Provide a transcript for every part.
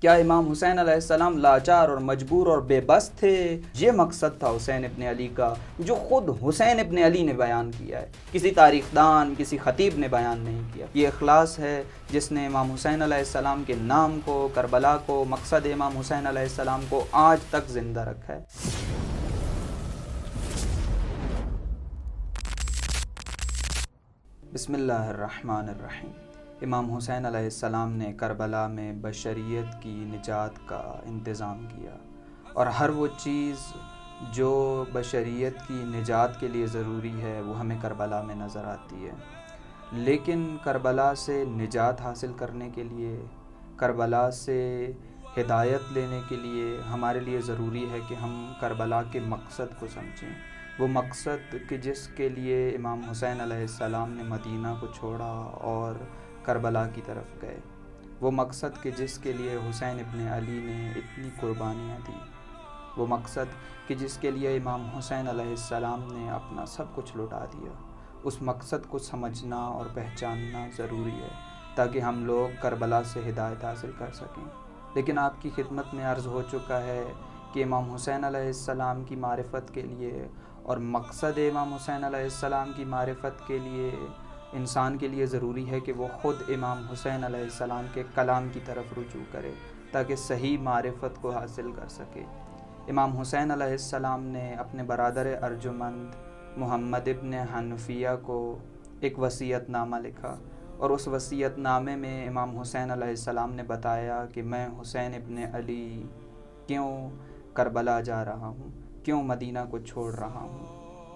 کیا امام حسین علیہ السلام لاچار اور مجبور اور بے بس تھے؟ یہ مقصد تھا حسین ابن علی کا، جو خود حسین ابن علی نے بیان کیا ہے، کسی تاریخ دان، کسی خطیب نے بیان نہیں کیا۔ یہ اخلاص ہے جس نے امام حسین علیہ السلام کے نام کو، کربلا کو، مقصد امام حسین علیہ السلام کو آج تک زندہ رکھا ہے۔ بسم اللہ الرحمن الرحیم۔ امام حسین علیہ السلام نے کربلا میں بشریت کی نجات کا انتظام کیا، اور ہر وہ چیز جو بشریت کی نجات کے لیے ضروری ہے وہ ہمیں کربلا میں نظر آتی ہے۔ لیکن کربلا سے نجات حاصل کرنے کے لیے، کربلا سے ہدایت لینے کے لیے ہمارے لیے ضروری ہے کہ ہم کربلا کے مقصد کو سمجھیں۔ وہ مقصد کہ جس کے لیے امام حسین علیہ السلام نے مدینہ کو چھوڑا اور کربلا کی طرف گئے، وہ مقصد کہ جس کے لیے حسین ابن علی نے اتنی قربانیاں دیں، وہ مقصد کہ جس کے لیے امام حسین علیہ السلام نے اپنا سب کچھ لٹا دیا، اس مقصد کو سمجھنا اور پہچاننا ضروری ہے تاکہ ہم لوگ کربلا سے ہدایت حاصل کر سکیں۔ لیکن آپ کی خدمت میں عرض ہو چکا ہے کہ امام حسین علیہ السلام کی معرفت کے لیے اور مقصد امام حسین علیہ السلام کی معرفت کے لیے انسان کے لیے ضروری ہے کہ وہ خود امام حسین علیہ السلام کے کلام کی طرف رجوع کرے تاکہ صحیح معرفت کو حاصل کر سکے۔ امام حسین علیہ السلام نے اپنے برادر ارجمند محمد ابن حنفیہ کو ایک وصیت نامہ لکھا، اور اس وصیت نامے میں امام حسین علیہ السلام نے بتایا کہ میں حسین ابن علی کیوں کربلا جا رہا ہوں، کیوں مدینہ کو چھوڑ رہا ہوں۔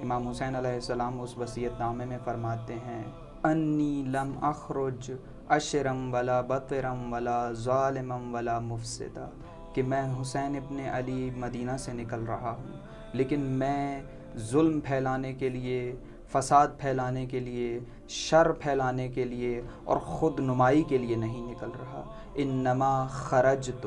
امام حسین علیہ السلام اس وصیت نامے میں فرماتے ہیں، انی لم اخرج اشرم ولا بطرم ولا ظالمم ولا مفسدہ، کہ میں حسین ابن علی مدینہ سے نکل رہا ہوں، لیکن میں ظلم پھیلانے کے لیے، فساد پھیلانے کے لیے، شر پھیلانے کے لیے اور خود نمائی کے لیے نہیں نکل رہا۔ انما خرجت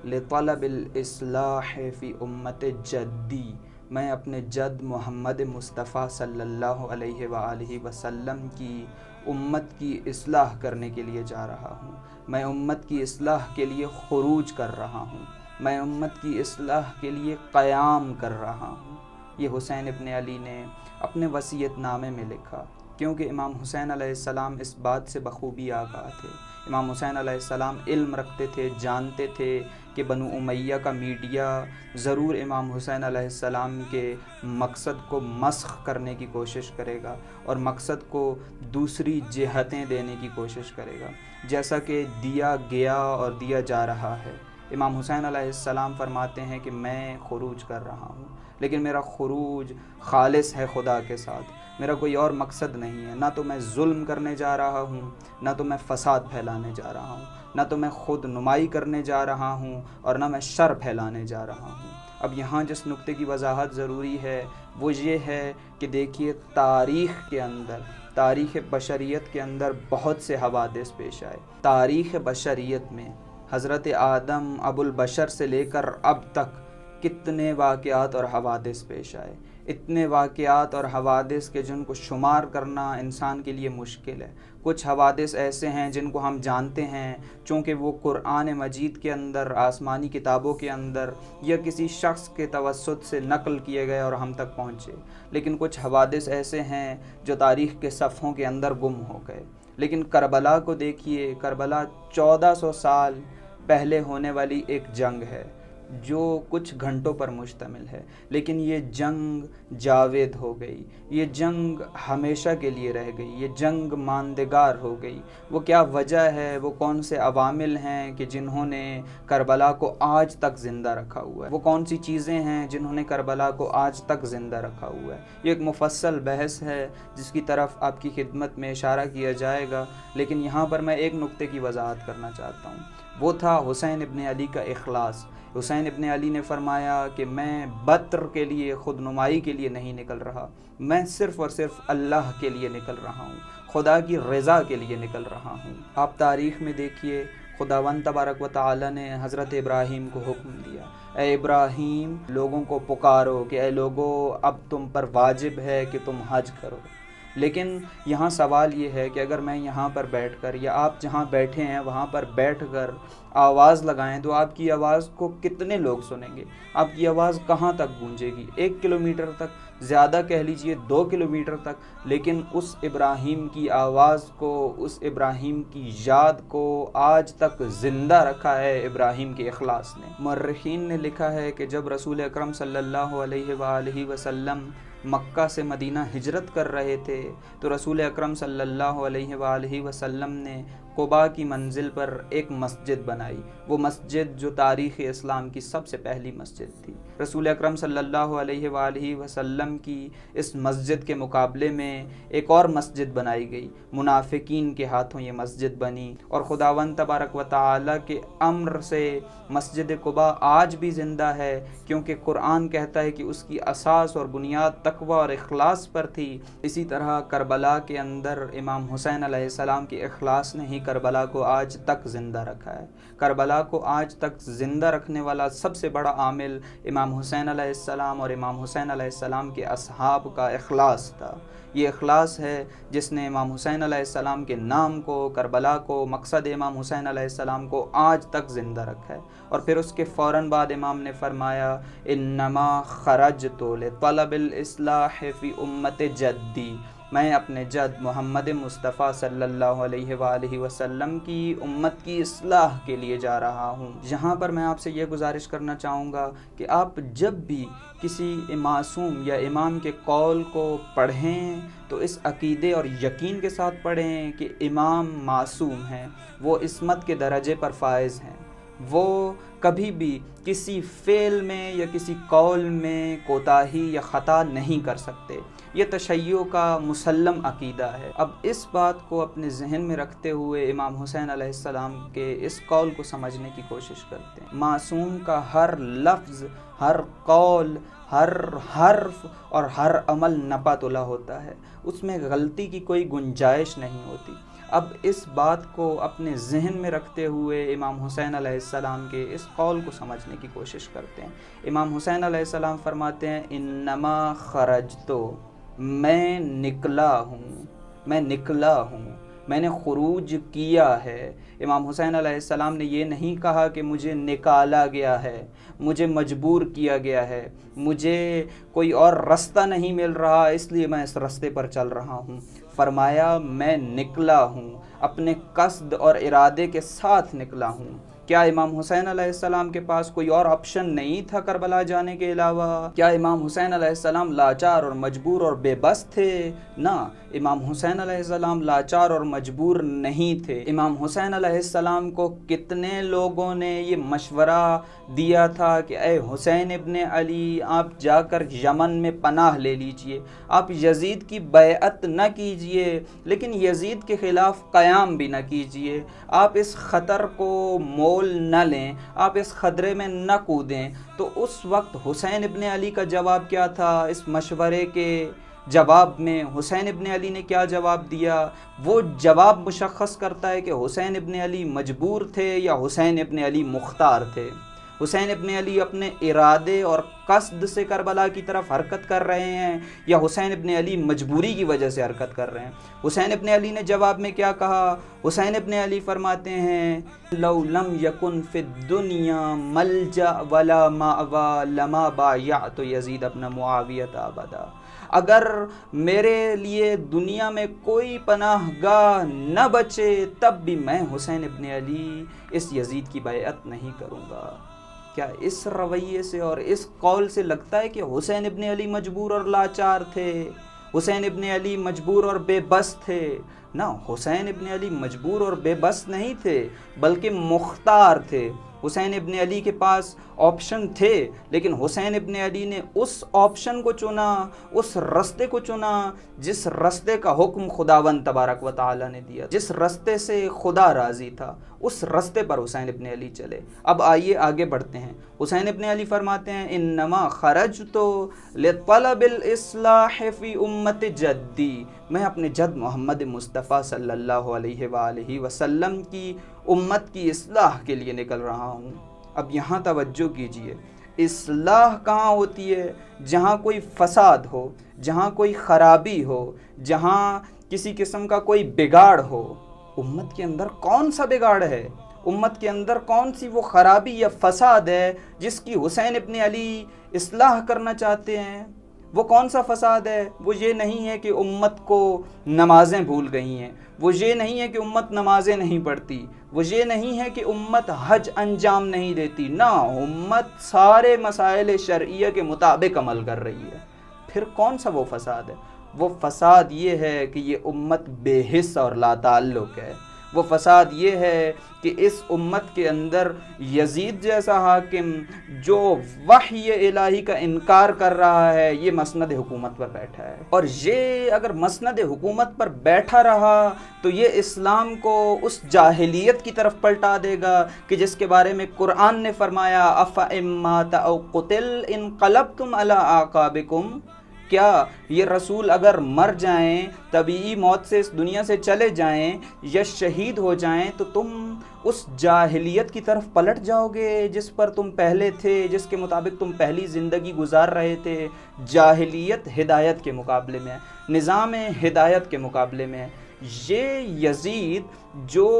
لطلب الاصلاح فی امت جدی، میں اپنے جد محمد مصطفیٰ صلی اللہ علیہ وآلہ وسلم کی امت کی اصلاح کرنے کے لیے جا رہا ہوں۔ میں امت کی اصلاح کے لیے خروج کر رہا ہوں، میں امت کی اصلاح کے لیے قیام کر رہا ہوں۔ یہ حسین ابن علی نے اپنے وصیت نامے میں لکھا، کیونکہ امام حسین علیہ السلام اس بات سے بخوبی آگاہ تھے۔ امام حسین علیہ السلام علم رکھتے تھے، جانتے تھے کہ بنو امیہ کا میڈیا ضرور امام حسین علیہ السلام کے مقصد کو مسخ کرنے کی کوشش کرے گا اور مقصد کو دوسری جہتیں دینے کی کوشش کرے گا، جیسا کہ دیا گیا اور دیا جا رہا ہے۔ امام حسین علیہ السلام فرماتے ہیں کہ میں خروج کر رہا ہوں، لیکن میرا خروج خالص ہے خدا کے ساتھ، میرا کوئی اور مقصد نہیں ہے۔ نہ تو میں ظلم کرنے جا رہا ہوں، نہ تو میں فساد پھیلانے جا رہا ہوں، نہ تو میں خود نمائی کرنے جا رہا ہوں، اور نہ میں شر پھیلانے جا رہا ہوں۔ اب یہاں جس نقطے کی وضاحت ضروری ہے وہ یہ ہے کہ دیکھیے، تاریخ کے اندر، تاریخ بشریت کے اندر بہت سے حوادث پیش آئے۔ تاریخ بشریت میں حضرت آدم ابو البشر سے لے کر اب تک کتنے واقعات اور حوادث پیش آئے، اتنے واقعات اور حوادث کہ جن کو شمار کرنا انسان کے لیے مشکل ہے۔ کچھ حوادث ایسے ہیں جن کو ہم جانتے ہیں چونکہ وہ قرآن مجید کے اندر، آسمانی کتابوں کے اندر یا کسی شخص کے توسط سے نقل کیے گئے اور ہم تک پہنچے، لیکن کچھ حوادث ایسے ہیں جو تاریخ کے صفحوں کے اندر گم ہو گئے۔ لیکن کربلا کو دیکھیے، کربلا 1400 سال پہلے ہونے والی ایک جنگ ہے جو کچھ گھنٹوں پر مشتمل ہے، لیکن یہ جنگ جاوید ہو گئی، یہ جنگ ہمیشہ کے لیے رہ گئی، یہ جنگ ماندگار ہو گئی۔ وہ کیا وجہ ہے، وہ کون سے عوامل ہیں کہ جنہوں نے کربلا کو آج تک زندہ رکھا ہوا ہے، وہ کون سی چیزیں ہیں جنہوں نے کربلا کو آج تک زندہ رکھا ہوا ہے۔ یہ ایک مفصل بحث ہے جس کی طرف آپ کی خدمت میں اشارہ کیا جائے گا، لیکن یہاں پر میں ایک نقطے کی وضاحت کرنا چاہتا ہوں۔ وہ تھا حسین ابن علی کا اخلاص۔ حسین ابن علی نے فرمایا کہ میں بطر کے لیے، خود نمائی کے لیے نہیں نکل رہا، میں صرف اور صرف اللہ کے لیے نکل رہا ہوں، خدا کی رضا کے لیے نکل رہا ہوں۔ آپ تاریخ میں دیکھیے، خداوند تبارک و تعالی نے حضرت ابراہیم کو حکم دیا، اے ابراہیم، لوگوں کو پکارو کہ اے لوگو، اب تم پر واجب ہے کہ تم حج کرو۔ لیکن یہاں سوال یہ ہے کہ اگر میں یہاں پر بیٹھ کر یا آپ جہاں بیٹھے ہیں وہاں پر بیٹھ کر آواز لگائیں تو آپ کی آواز کو کتنے لوگ سنیں گے؟ آپ کی آواز کہاں تک گونجے گی؟ 1 کلومیٹر تک، زیادہ کہہ لیجئے 2 کلومیٹر تک۔ لیکن اس ابراہیم کی آواز کو، اس ابراہیم کی یاد کو آج تک زندہ رکھا ہے ابراہیم کے اخلاص نے۔ مورخین نے لکھا ہے کہ جب رسول اکرم صلی اللہ علیہ وآلہ وسلم مکہ سے مدینہ ہجرت کر رہے تھے تو رسول اکرم صلی اللہ علیہ وآلہ وسلم نے قباء کی منزل پر ایک مسجد بنائی، وہ مسجد جو تاریخ اسلام کی سب سے پہلی مسجد تھی۔ رسول اکرم صلی اللہ علیہ وآلہ وسلم کی اس مسجد کے مقابلے میں ایک اور مسجد بنائی گئی، منافقین کے ہاتھوں یہ مسجد بنی، اور خداوند تبارک و تعالی کے امر سے مسجد قباء آج بھی زندہ ہے، کیونکہ قرآن کہتا ہے کہ اس کی اساس اور بنیاد تقوی اور اخلاص پر تھی۔ اسی طرح کربلا کے اندر امام حسین علیہ السلام کے اخلاص نے ہی کربلا کو آج تک زندہ رکھا ہے۔ کربلا کو آج تک زندہ رکھنے والا سب سے بڑا عامل امام حسین علیہ السلام اور امام حسین علیہ السلام کے اصحاب کا اخلاص تھا۔ یہ اخلاص ہے جس نے امام حسین علیہ السلام کے نام کو، کربلا کو، مقصد امام حسین علیہ السلام کو آج تک زندہ رکھا ہے۔ اور پھر اس کے فوراً بعد امام نے فرمایا انما خرجت لطلب الاصلاح فی امت جدی، میں اپنے جد محمد مصطفیٰ صلی اللہ علیہ وآلہ وسلم کی امت کی اصلاح کے لیے جا رہا ہوں۔ یہاں پر میں آپ سے یہ گزارش کرنا چاہوں گا کہ آپ جب بھی کسی معصوم یا امام کے قول کو پڑھیں تو اس عقیدے اور یقین کے ساتھ پڑھیں کہ امام معصوم ہیں، وہ عصمت کے درجے پر فائز ہیں، وہ کبھی بھی کسی فعل میں یا کسی قول میں کوتاہی یا خطا نہیں کر سکتے۔ یہ تشیع کا مسلم عقیدہ ہے۔ اب اس بات کو اپنے ذہن میں رکھتے ہوئے امام حسین علیہ السلام کے اس قول کو سمجھنے کی کوشش کرتے ہیں۔ معصوم کا ہر لفظ، ہر قول، ہر حرف اور ہر عمل نپا تلا ہوتا ہے، اس میں غلطی کی کوئی گنجائش نہیں ہوتی۔ اب اس بات کو اپنے ذہن میں رکھتے ہوئے امام حسین علیہ السلام کے اس قول کو سمجھنے کی کوشش کرتے ہیں۔ امام حسین علیہ السلام فرماتے ہیں انما خرجتو، میں نکلا ہوں، میں نکلا ہوں، میں نے خروج کیا ہے۔ امام حسین علیہ السلام نے یہ نہیں کہا کہ مجھے نکالا گیا ہے، مجھے مجبور کیا گیا ہے، مجھے کوئی اور رستہ نہیں مل رہا اس لیے میں اس رستے پر چل رہا ہوں۔ فرمایا میں نکلا ہوں، اپنے قصد اور ارادے کے ساتھ نکلا ہوں۔ کیا امام حسین علیہ السلام کے پاس کوئی اور آپشن نہیں تھا کربلا جانے کے علاوہ؟ کیا امام حسین علیہ السلام لاچار اور مجبور اور بے بس تھے؟ نہ، امام حسین علیہ السلام لاچار اور مجبور نہیں تھے۔ امام حسین علیہ السلام کو کتنے لوگوں نے یہ مشورہ دیا تھا کہ اے حسین ابن علی، آپ جا کر یمن میں پناہ لے لیجئے، آپ یزید کی بیعت نہ کیجئے، لیکن یزید کے خلاف قیام بھی نہ کیجئے، آپ اس خطر کو مول نہ لیں، آپ اس خطرے میں نہ کودیں۔ تو اس وقت حسین ابن علی کا جواب کیا تھا؟ اس مشورے کے جواب میں حسین ابن علی نے کیا جواب دیا؟ وہ جواب مشخص کرتا ہے کہ حسین ابن علی مجبور تھے یا حسین ابن علی مختار تھے۔ حسین ابن علی اپنے ارادے اور قصد سے کربلا کی طرف حرکت کر رہے ہیں یا حسین ابن علی مجبوری کی وجہ سے حرکت کر رہے ہیں؟ حسین ابن علی نے جواب میں کیا کہا؟ حسین ابن علی فرماتے ہیں لو لم یکن فی الدنیا ملجا ولا مأوی لما بایعت یزید ابن معاویہ ابدا، اگر میرے لیے دنیا میں کوئی پناہ گاہ نہ بچے تب بھی میں حسین ابن علی اس یزید کی بیعت نہیں کروں گا۔ کیا اس رویے سے اور اس قول سے لگتا ہے کہ حسین ابن علی مجبور اور لاچار تھے؟ حسین ابن علی مجبور اور بے بس تھے؟ نہ، حسین ابن علی مجبور اور بے بس نہیں تھے بلکہ مختار تھے۔ حسین ابن علی کے پاس آپشن تھے، لیکن حسین ابن علی نے اس آپشن کو چنا، اس رستے کو چنا جس رستے کا حکم خداوند تبارک و تعالی نے دیا، جس رستے سے خدا راضی تھا، اس رستے پر حسین ابن علی چلے۔ اب آئیے آگے بڑھتے ہیں۔ حسین ابن علی فرماتے ہیں انما خرجت لطلب الاصلاح فی امت جدی، میں اپنے جد محمد مصطفیٰ صلی اللہ علیہ وآلہ وسلم کی امت کی اصلاح کے لیے نکل رہا ہوں۔ اب یہاں توجہ کیجئے، اصلاح کہاں ہوتی ہے؟ جہاں کوئی فساد ہو، جہاں کوئی خرابی ہو، جہاں کسی قسم کا کوئی بگاڑ ہو۔ امت کے اندر کون سا بگاڑ ہے؟ امت کے اندر کون سی وہ خرابی یا فساد ہے جس کی حسین ابن علی اصلاح کرنا چاہتے ہیں؟ وہ کون سا فساد ہے؟ وہ یہ نہیں ہے کہ امت کو نمازیں بھول گئی ہیں، وہ یہ نہیں ہے کہ امت نمازیں نہیں پڑھتی، وہ یہ نہیں ہے کہ امت حج انجام نہیں دیتی، نہ، امت سارے مسائل شرعیہ کے مطابق عمل کر رہی ہے۔ پھر کون سا وہ فساد ہے؟ وہ فساد یہ ہے کہ یہ امت بے حس اور لا تعلق ہے۔ وہ فساد یہ ہے کہ اس امت کے اندر یزید جیسا حاکم جو وحی الہی کا انکار کر رہا ہے، یہ مسند حکومت پر بیٹھا ہے، اور یہ اگر مسند حکومت پر بیٹھا رہا تو یہ اسلام کو اس جاہلیت کی طرف پلٹا دے گا کہ جس کے بارے میں قرآن نے فرمایا أَفَإِن مَّاتَ أَوْ قُتِلَ انقلبتم علی اعقابکم، کیا یہ رسول اگر مر جائیں، طبیعی موت سے اس دنیا سے چلے جائیں یا شہید ہو جائیں، تو تم اس جاہلیت کی طرف پلٹ جاؤ گے جس پر تم پہلے تھے، جس کے مطابق تم پہلی زندگی گزار رہے تھے؟ جاہلیت ہدایت کے مقابلے میں، نظام ہدایت کے مقابلے میں، یہ یزید جو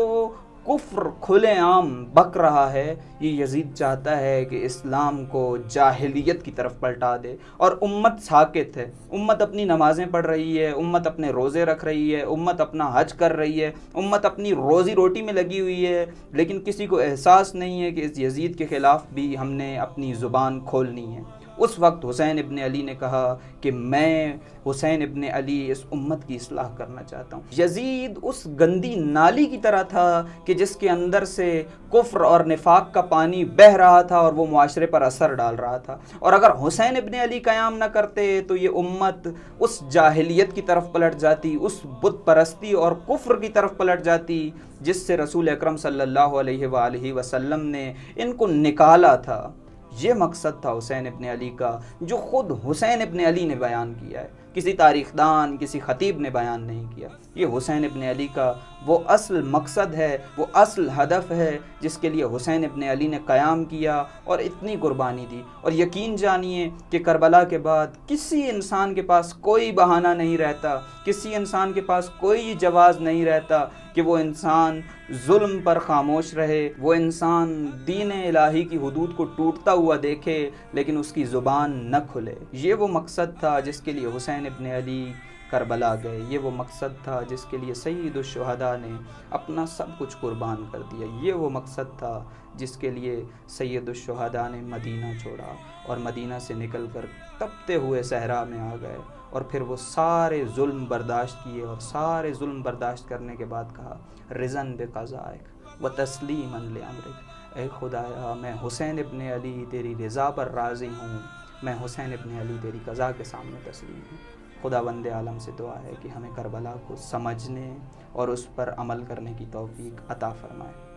کفر کھلے عام بک رہا ہے، یہ یزید چاہتا ہے کہ اسلام کو جاہلیت کی طرف پلٹا دے، اور امت ساکت ہے، امت اپنی نمازیں پڑھ رہی ہے، امت اپنے روزے رکھ رہی ہے، امت اپنا حج کر رہی ہے، امت اپنی روزی روٹی میں لگی ہوئی ہے، لیکن کسی کو احساس نہیں ہے کہ اس یزید کے خلاف بھی ہم نے اپنی زبان کھولنی ہے۔ اس وقت حسین ابن علی نے کہا کہ میں حسین ابن علی اس امت کی اصلاح کرنا چاہتا ہوں۔ یزید اس گندی نالی کی طرح تھا کہ جس کے اندر سے کفر اور نفاق کا پانی بہہ رہا تھا اور وہ معاشرے پر اثر ڈال رہا تھا، اور اگر حسین ابن علی قیام نہ کرتے تو یہ امت اس جاہلیت کی طرف پلٹ جاتی، اس بت پرستی اور کفر کی طرف پلٹ جاتی جس سے رسول اکرم صلی اللہ علیہ وآلہ وسلم نے ان کو نکالا تھا۔ یہ مقصد تھا حسین ابن علی کا، جو خود حسین ابن علی نے بیان کیا ہے، کسی تاریخ دان، کسی خطیب نے بیان نہیں کیا۔ یہ حسین ابن علی کا وہ اصل مقصد ہے، وہ اصل ہدف ہے جس کے لیے حسین ابن علی نے قیام کیا اور اتنی قربانی دی۔ اور یقین جانیے کہ کربلا کے بعد کسی انسان کے پاس کوئی بہانہ نہیں رہتا، کسی انسان کے پاس کوئی جواز نہیں رہتا کہ وہ انسان ظلم پر خاموش رہے، وہ انسان دین الہی کی حدود کو ٹوٹتا ہوا دیکھے لیکن اس کی زبان نہ کھلے۔ یہ وہ مقصد تھا جس کے لیے حسین ابن علی کربلا گئے، یہ وہ مقصد تھا جس کے لیے سید الشہداء نے اپنا سب کچھ قربان کر دیا، یہ وہ مقصد تھا جس کے لیے سید الشہداء نے مدینہ چھوڑا اور مدینہ سے نکل کر تپتے ہوئے صحرا میں آ گئے، اور پھر وہ سارے ظلم برداشت کیے، اور سارے ظلم برداشت کرنے کے بعد کہا رضاً بقضائک و تسلیما لامرک، اے خدایا میں حسین ابن علی تیری رضا پر راضی ہوں، میں حسین ابن علی تیری قضا کے سامنے تسلیم ہوں۔ خدا بند عالم سے دعا ہے کہ ہمیں کربلا کو سمجھنے اور اس پر عمل کرنے کی توفیق عطا فرمائے۔